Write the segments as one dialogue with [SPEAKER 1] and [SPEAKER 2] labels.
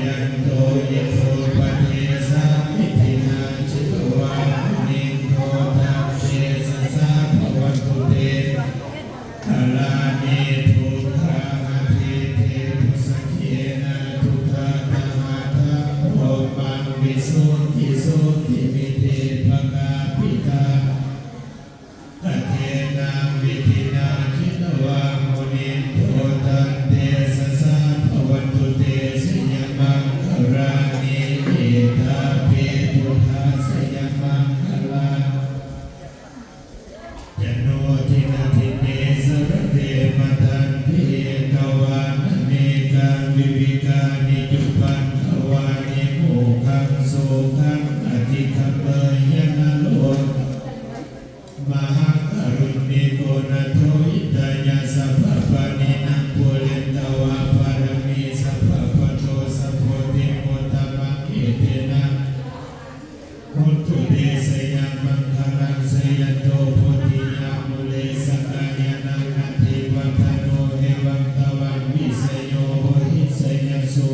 [SPEAKER 1] ยันโตยโสปะเทสะมิถินาจิตวามุนิโทตัพเทสสะภวันตุเตทารานิทุกขาเทเททุสังเขนะทุกขาตหะทะโอปังวิสุทธิสุทธิมิเตภกาปิตาตเทนะวิธินาจิตวามุนิโทตัพเทสสะภวันตุเตสยมังคารานิเอตาเปพุทธาสยมังคารา ยโนทินาทิเนสรเตมตันทิกวานเนกาวิวิกานิจุปันขวานิโมขังโสขังอธิคัมเมยนะโลมหากรุณิโกนะโทอิตายาสัพพะปะนินังปุเรนตวาปารมีสัพพะปะโตสัพโพธิโมตตมังเอเตนะพุทธุเดสยามังคลังสยโตโพธิยามุเลสกายานังนัตถิวัฏโนเอวังตวันวิเศโยโหหิสยสุ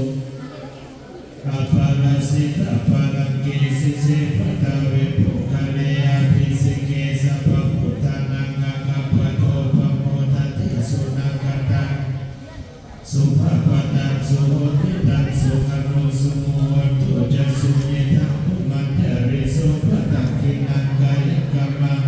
[SPEAKER 1] อาปาราสิตาปารังเกสิเสปตาเวปุคะเลอาภิสิเกสัพพพุทธานังกังคัปปะโตปะโมทัตติสุนังคตังสุภะปะตังสุโหติตังสุขโนสุโมตุจัสสุเยทังภุมัจจริสุปะตังคินังกายกัมมัง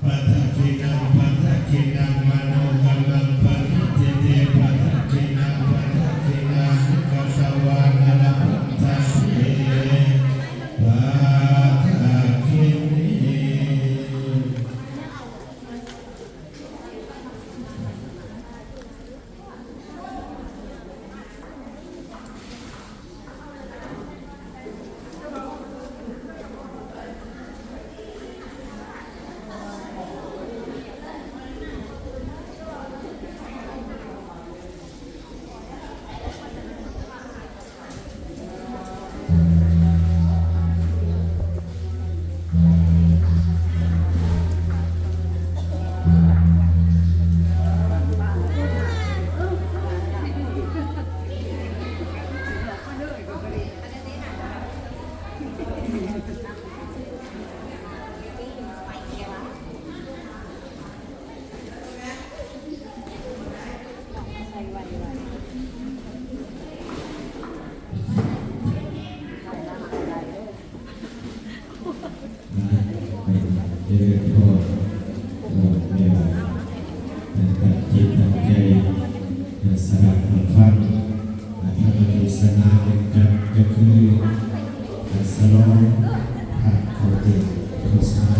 [SPEAKER 1] ปัฏฐคินังปัฏฐคินังมโนกัมมังปริเทเตปัฏฐคินังปัฏฐคินังนิกัสสวานะละพันธัสเยปัฏฐคินิเจริญพรเมวตั้งจิตตั้งใจสดับฟังธรรมเทศนาเป็นกันก็คือสโลผ่านเขาเต็มโฆษณา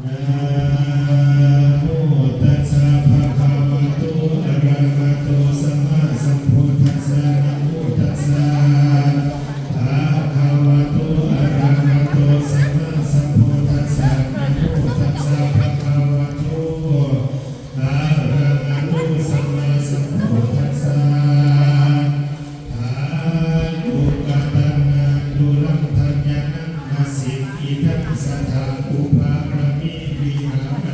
[SPEAKER 1] นะโมตัสสะภะคะวะโตอะระหะโตสัมมาสัมพุทธัสสะนะโมตัสสะภะคะวะโตอะระหะโตสัมมาสัมพุทธัสสะนะโมตัสสะภะคะวะโตอะระหะโตสัมมาสัมพุทธัสสะอายุกัตตังนังดุลังธัญญังนาสิกิทังสัทธังอุปาระมิวิหาร